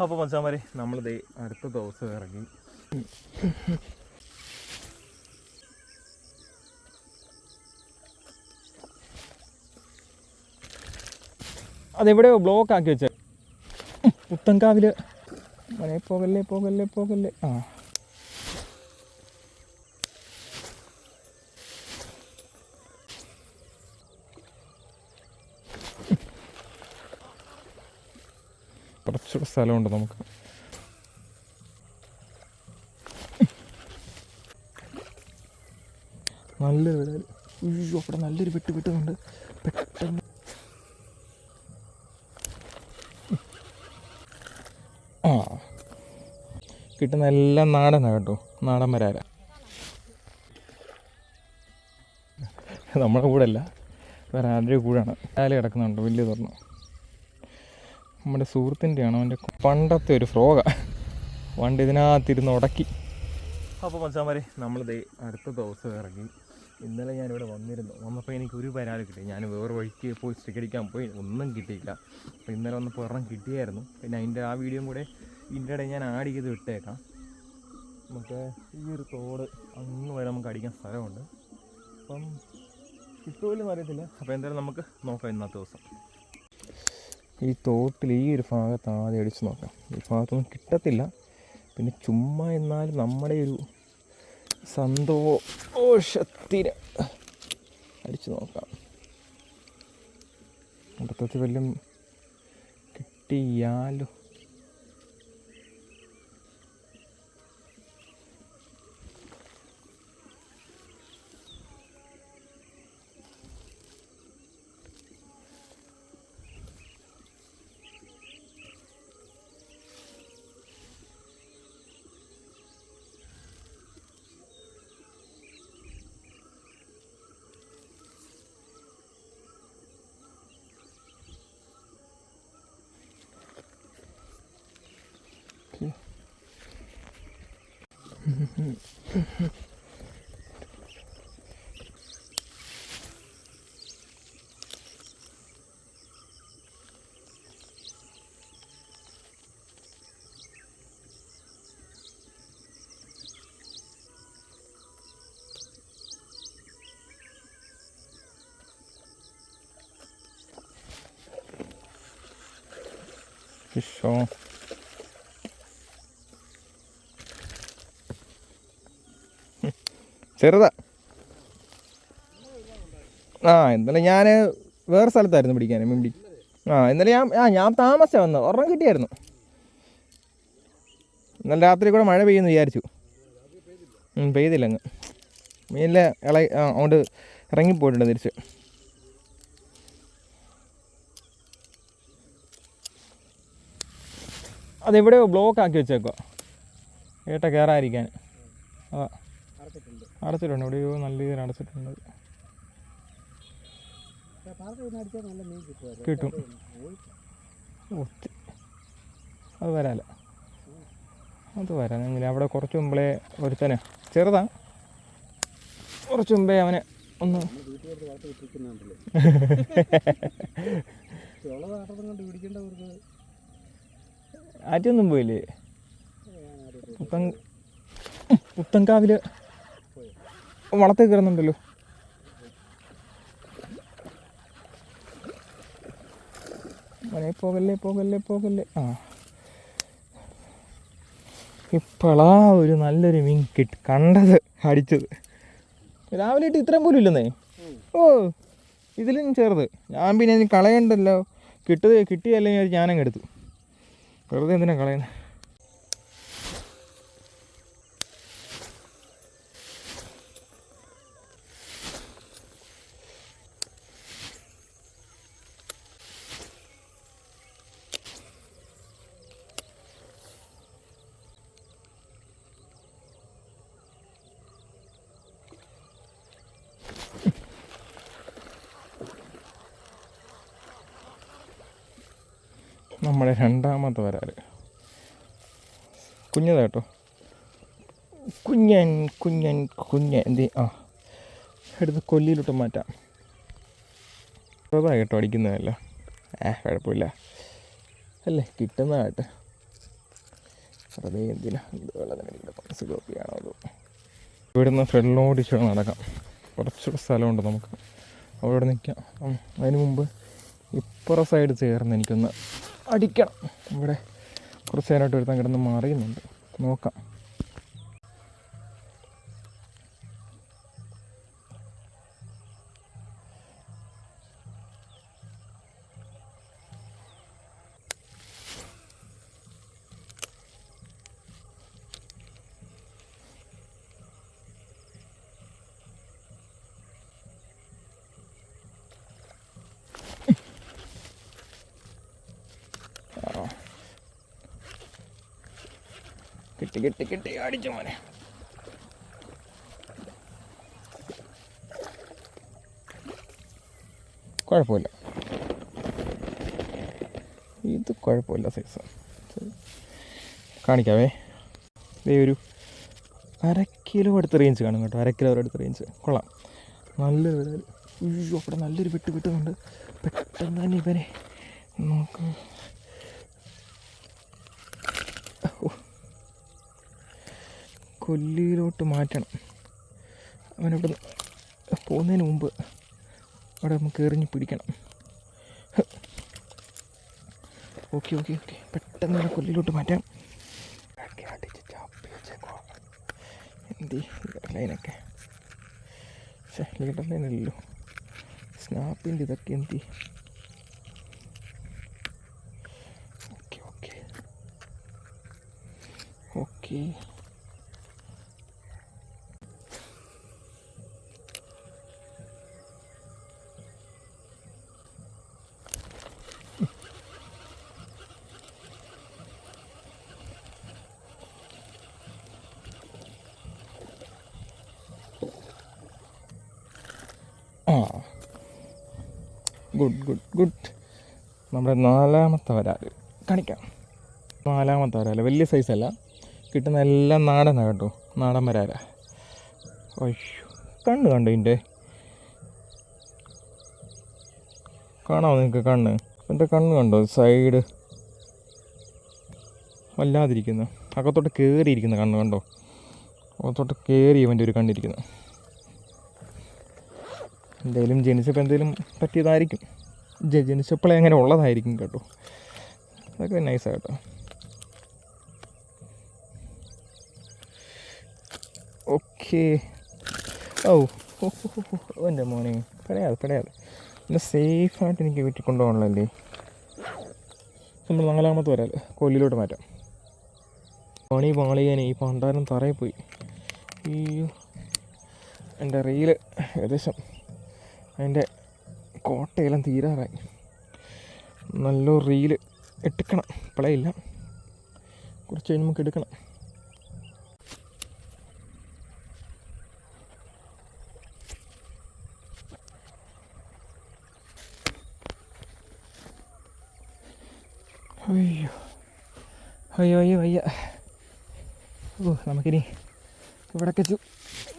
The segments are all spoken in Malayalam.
അപ്പോൾ മച്ചാമാരെ നമ്മളിതേ അടുത്ത ദിവസം ഇറങ്ങി. അതെവിടെയോ ബ്ലോക്ക് ആക്കി വെച്ച പുത്തൻകാവിൽ. പോകല്ലേ പോകല്ലേ പോകല്ലേ. ആ കുറച്ചുകൂടെ സ്ഥലമുണ്ട് നമുക്ക്. നല്ലൊരു വിട. അയ്യോ അവിടെ നല്ലൊരു വെട്ടുന്നുണ്ട് പെട്ടെന്ന്. ആ കിട്ടുന്ന എല്ലാം നാടനാണ് കേട്ടോ, നാടൻ വരാല. നമ്മുടെ കൂടെ അല്ല, വേറെ ആരുടെ കൂടെയാണ്. കാല് കിടക്കുന്നുണ്ട് വലിയ തുറന്നു. നമ്മുടെ സുഹൃത്തിൻ്റെയാണ്, അവൻ്റെ പണ്ടത്തെ ഒരു ഫ്രോഗാണ്. വണ്ടി ഇതിനകത്തിരുന്ന് ഉടക്കി. അപ്പോൾ മച്ചാമാരെ നമ്മളിതേ അടുത്ത ദിവസം ഇറങ്ങി. ഇന്നലെ ഞാനിവിടെ വന്നപ്പോൾ എനിക്ക് ഒരു വരാൽ കിട്ടി. ഞാൻ വേറെ വഴിക്ക് പോയി സ്റ്റിക്ക് അടിക്കാൻ പോയി, ഒന്നും കിട്ടിയില്ല. അപ്പോൾ ഇന്നലെ വന്നപ്പോൾ ഒരെണ്ണം കിട്ടിയായിരുന്നു. പിന്നെ അതിൻ്റെ ആ വീഡിയോയും കൂടെ ഇതിൻ്റെ ഇടയിൽ ഞാൻ ആഡ് ചെയ്ത് വിട്ടേക്കാം. നമുക്ക് ഈ ഒരു തോട് അങ്ങ് വരെ നമുക്ക് അടിക്കാൻ സ്ഥലമുണ്ട്. അപ്പം കിട്ടുമല്ലോ അറിയത്തില്ല. അപ്പോൾ എന്തായാലും നമുക്ക് നോക്കാം ഇന്നത്തെ ദിവസം. ഈ തോട്ടിൽ ഈ ഒരു ഭാഗത്ത് ആദ്യം അടിച്ച് നോക്കാം. ഈ ഭാഗത്തൊന്നും കിട്ടത്തില്ല. പിന്നെ ചുമ്മാ എന്നാലും നമ്മുടെ ഒരു സന്തോഷത്തിന് അടിച്ച് നോക്കാം. അടുത്തത് വല്ലതും കിട്ടിയാലോ. ഫിഷോ ചെറുതാ. ആ ഇന്നലെ ഞാൻ വേറെ സ്ഥലത്തായിരുന്നു പിടിക്കാൻ മിണ്ടി. ഇന്നലെ ഞാൻ താമസിച്ചാണ് വന്നത്. ഒരെണ്ണം കിട്ടിയായിരുന്നു. ഇന്നലെ രാത്രി കൂടെ മഴ പെയ്യുമെന്ന് വിചാരിച്ചു. പെയ്തില്ല. അങ്ങ് മീനിലെ അങ്ങോട്ട് ഇറങ്ങിപ്പോയിട്ടുണ്ട് തിരിച്ച്. അതെവിടെയോ ബ്ലോക്ക് ആക്കി വെച്ചേക്കുക, ഏട്ട കയറാതിരിക്കാൻ. അടച്ചിട്ടുണ്ട്, എവിടെയോ നല്ല രീതിയിൽ അടച്ചിട്ടുണ്ട്. കിട്ടും. അത് വരാല, അത് വരാൻ എങ്ങനെ. അവിടെ കുറച്ച് മുമ്പേ ഒരുത്തനെ ചെറുതാ, കുറച്ച് മുമ്പേ അവനെ ഒന്ന് ആറ്റൊന്നും പോയില്ലേ. പുത്തൻകാവിൽ വളർത്തി കയറുന്നുണ്ടല്ലോ. പോകല്ലേ പോകല്ലേ പോകല്ലേ. ഇപ്പോഴാ ഒരു നല്ലൊരു മീൻ കണ്ടത്, അടിച്ചത്. രാവിലെ ഇട്ട് ഇത്രയും പോലും ഇല്ലെന്നേ. ഇതിലും ചെറുത്. ഞാൻ പിന്നെ ഇനി കളയണ്ടല്ലോ, കിട്ടിയല്ലേ ഞാനങ്ങ് എടുത്തു. വെറുതെ എന്തിനാ കളയുന്നത്. നമ്മുടെ രണ്ടാമത്തെ വരാൽ കുഞ്ഞതാ കേട്ടോ. കുഞ്ഞൻ എന്ത് എടുത്ത് കൊല്ലിയിലോട്ട് മാറ്റാം. ചെറുതാ കേട്ടോ, അടിക്കുന്നതല്ല. കുഴപ്പമില്ല അല്ലേ, കിട്ടുന്നതായിട്ട്. വെറുതെ എന്തിനാ ഇത് വെള്ളത്തിന് സുഖമൊക്കെയാണോ അതോ ഇവിടുന്ന് ഫ്രണ്ടിലോടിച്ച് നടക്കാം. കുറച്ചുകൂടെ സ്ഥലമുണ്ട് നമുക്ക് അവിടെ നിൽക്കാം. അതിന് മുമ്പ് ഇപ്പുറ സൈഡ് ചേർന്ന് എനിക്കൊന്ന് അടിക്കണം. ഇവിടെ കുറച്ച് നേരമായിട്ട് ഒരുത്താൻ കിടന്ന് മറിയുന്നുണ്ട്, നോക്കാം. കിട്ടി അടിച്ചു മോനെ. കുഴപ്പമില്ല, ഇത് കുഴപ്പമില്ല സൈസ്. കാണിക്കാവേ. ഇതേ ഒരു 1/2 കിലോ അടുത്ത റേഞ്ച് കാണും കേട്ടോ. 1/2 കിലോ അടുത്ത റേഞ്ച് കൊള്ളാം. നല്ലൊരു വില. അയ്യോ, അവിടെ നല്ലൊരു വെട്ടുന്നുണ്ട്. പെട്ടെന്ന് തന്നെ ഇവനെ നോക്കാം. കൊല്ലിയിലോട്ട് മാറ്റണം. അവനവിടെ പോകുന്നതിന് മുമ്പ് അവിടെ നമുക്ക് എറിഞ്ഞ് പിടിക്കണം. ഓക്കെ പെട്ടെന്ന് ഇവിടെ കൊല്ലിയിലോട്ട് മാറ്റാം. എന്തി ലൈനൊക്കെ ലീഡർ ലൈനല്ലോ, സ്നാപ്പിൻ്റെ ഇതൊക്കെ എന്തി. Okay good. നമ്മുടെ 4ാമത്തെ വരാൽ കാണിക്കാം. 4ാമത്തെ വരാൽ വലിയ സൈസല്ല, കിട്ടുന്ന എല്ലാം നാടനാണ് കേട്ടോ. നാടൻ വരാല. അയ്യോ, കണ്ടു ഇതിൻ്റെ കാണാമോ നിങ്ങൾക്ക്? എൻ്റെ കണ്ണ് കണ്ടോ? സൈഡ് വല്ലാതിരിക്കുന്നു. അകത്തോട്ട് കയറിയിരിക്കുന്ന കണ്ണ് കണ്ടോ? അകത്തോട്ട് കയറി ഇവൻ്റെ ഒരു കണ്ണിരിക്കുന്നു. എന്തെങ്കിലും ജനിച്ചപ്പോൾ എന്തെങ്കിലും പറ്റിയതായിരിക്കും. ജനിച്ചപ്പോഴേ അങ്ങനെ ഉള്ളതായിരിക്കും കേട്ടോ. അതൊക്കെ നൈസാണ് കേട്ടോ. ഓക്കെ. എൻ്റെ മോനെ പെടയാതെ പിന്നെ സേഫായിട്ട് എനിക്ക് വീട്ടിൽ കൊണ്ടുപോകണമല്ലേ. നമ്മൾ 4ാമത്തെ വരാൽ കൊല്ലിലോട്ട് മാറ്റാം. പണി പാളിയാനേ ഈ പണ്ടാരം തറയിൽ പോയി. അയ്യോ, എൻ്റെ റീല് ഏകദേശം അതിൻ്റെ കോട്ടയെല്ലാം തീരാറായി. നല്ലൊരു റീല് എടുക്കണം. ഇപ്പോഴേയില്ല, കുറച്ച് കഴിഞ്ഞ് നമുക്ക് എടുക്കണം. അയ്യോ വയ്യ. നമുക്കിനി ഇവിടൊക്കെ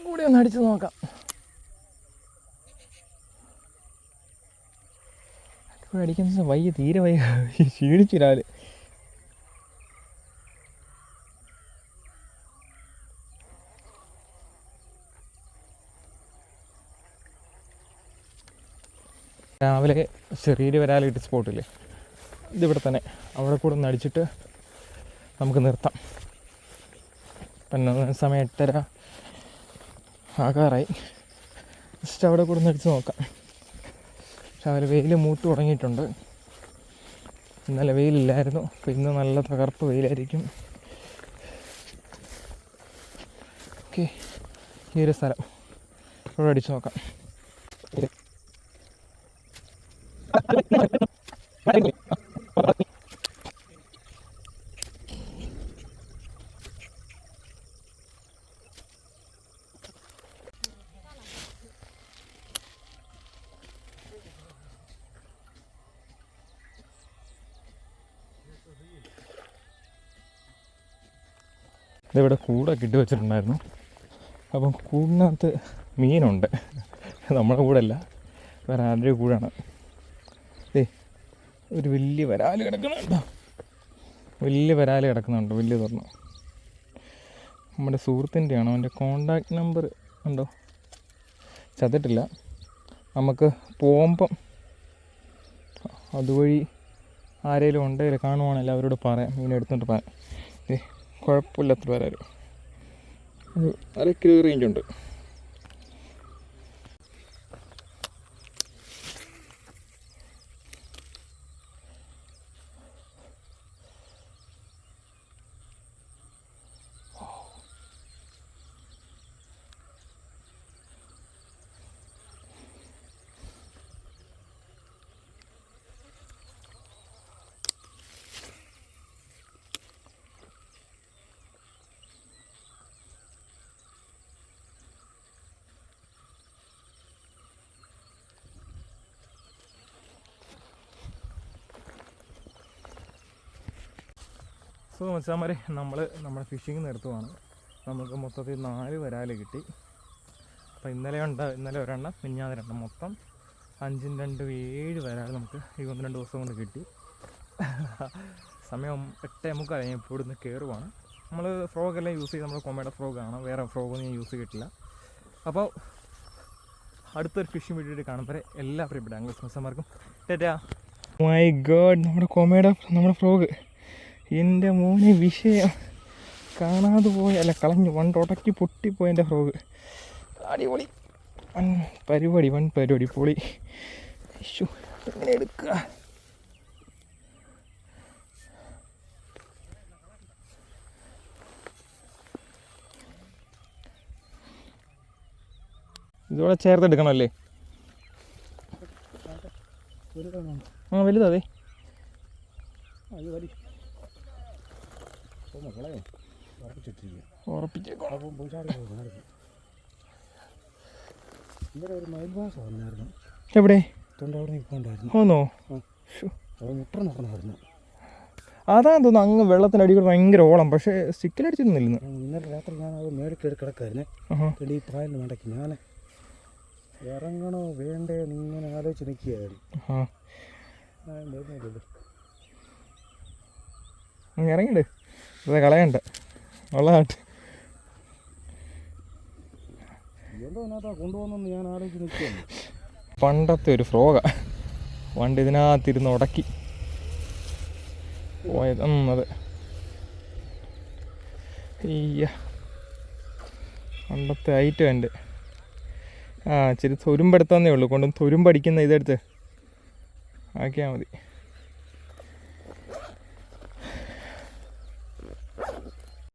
കൂടി ഒന്ന് അടിച്ച് നോക്കാം. അടിക്കുന്ന വയ്യ, തീരെ വയ്യ, ക്ഷീണിച്ചു രാവിലെ. രാവിലെ ചെറിയൊരു വരാലിട്ട് സ്പോട്ടില്ലേ, ഇതിവിടെ തന്നെ. അവിടെ കൂടെ ഒന്ന് അടിച്ചിട്ട് നമുക്ക് നിർത്താം. പിന്നെ സമയം 8:30 ആകാറായി. ജസ്റ്റ് അവിടെ കൂടെ ഒന്ന് അടിച്ച് നോക്കാം. രാവിലെ വെയിൽ മൂത്ത് തുടങ്ങിയിട്ടുണ്ട്. ഇന്നലെ വെയിലില്ലായിരുന്നു, അപ്പോൾ ഇന്ന് നല്ല തകർപ്പ് വെയിലായിരിക്കും. ഓക്കെ, ഈ ഒരു സ്ഥലം ഇവിടെ അടിച്ച് നോക്കാം. ഇതിവിടെ കൂടൊക്കെ ഇട്ട് വെച്ചിട്ടുണ്ടായിരുന്നു. അപ്പം കൂടിനകത്ത് മീനുണ്ട്. നമ്മുടെ കൂടല്ല, വേറെ ആരുടെ കൂടാണ്. ഒരു വലിയ വരാൽ കിടക്കുന്നുണ്ടോ? വലിയ വരാൽ കിടക്കുന്നുണ്ട്, വലിയ തുറന്നു. നമ്മുടെ സുഹൃത്തിൻ്റെയാണ്. അവൻ്റെ കോണ്ടാക്ട് നമ്പർ ഉണ്ടോ? ചത്തിട്ടില്ല. നമുക്ക് പോകുമ്പം അതുവഴി ആരെങ്കിലും ഉണ്ടെങ്കിൽ കാണുവാണെങ്കിൽ അവരോട് പറയാം, മീൻ എടുത്തുകൊണ്ട് പറയാം. കുഴപ്പമില്ലാത്ത വരാരും ഒരു 1/2 കിലോ റേഞ്ചുണ്ട്. സോ മച്ചാന്മാരെ, നമ്മുടെ ഫിഷിങ് നിർത്തുവാണ്. നമുക്ക് മൊത്തത്തിൽ 4 വരാൽ കിട്ടി. അപ്പോൾ ഇന്നലെ ഒരെണ്ണം, മിനിഞ്ഞാന്ന് 2, മൊത്തം 5 2 7 വരാൽ നമുക്ക് ഈ 1-2 ദിവസം കൊണ്ട് കിട്ടി. സമയം 8:45 ഞാൻ ഇപ്പോൾ ഇവിടുന്ന് കയറുവാണ്. നമ്മൾ ഫ്രോഗെല്ലാം യൂസ് ചെയ്ത് നമ്മൾ കൊമയുടെ ഫ്രോഗാണ്, വേറെ ഫ്രോഗൊന്നും ഞാൻ യൂസ് ചെയ്തിട്ടില്ല. അപ്പോൾ അടുത്തൊരു ഫിഷിംഗ് വീഡിയോ കാണുമ്പോൾ എല്ലാ പ്രിയപ്പെട്ട ആംഗ്ലേഴ്സ് മച്ചാന്മാർക്കും ടാറ്റാ. മൈ ഗോഡ്, നമ്മുടെ ഫ്രോഗ്, എൻ്റെ മോനെ വിഷയം കാണാതെ പോയ, അല്ല കളഞ്ഞു, ഉടക്കി പൊട്ടിപ്പോയ എൻ്റെ ഫ്രോഗ്. അടിപൊളി, വൻ പരിപാടി പൊളി. ഇഷ്യൂ എങ്ങനെ എടുക്കുക? ഇതോടെ ചേർത്തെടുക്കണമല്ലേ? ആ വലുതാ. അതെ എവിടെ ഓന്നോ? അതാ തോന്നുന്നു, അങ്ങ് വെള്ളത്തിനടി കൂടെ ഭയങ്കര ഓളം. പക്ഷേ സ്റ്റിക്കിലടിച്ചിരുന്നില്ല. ഇന്നലെ രാത്രി ഞാൻ അത് മേടിക്കൽ കിടക്കായിരുന്നേ. ഈ പായലിന് വേണ്ടക്ക് ഞാൻ ഇറങ്ങണോ വേണ്ടേ ഇങ്ങനെ ആലോചിച്ച് നിൽക്കുകയായിരുന്നു. ഇറങ്ങിണ്ട്, അതെ കളയണ്ട, ഉള്ളതാട്ട്. എന്തോ ഇതിനകത്താ കൊണ്ടുപോകുന്നെന്ന് ഞാൻ ആലോചിച്ച് നിൽക്കുകയാണ്. പണ്ടത്തെ ഒരു ഫ്രോഗാ, വണ്ടി ഇതിനകത്തിരുന്ന് ഉടക്കി പോയത്. അതെ, അയ്യ പണ്ടത്തെ ഐറ്റം ഉണ്ട്. ഇച്ചിരി തുരുമ്പെടുത്തന്നേ ഉള്ളൂ, കൊണ്ടും തുരുമ്പടിക്കുന്ന ഇതെടുത്ത് ആക്കിയാൽ മതി.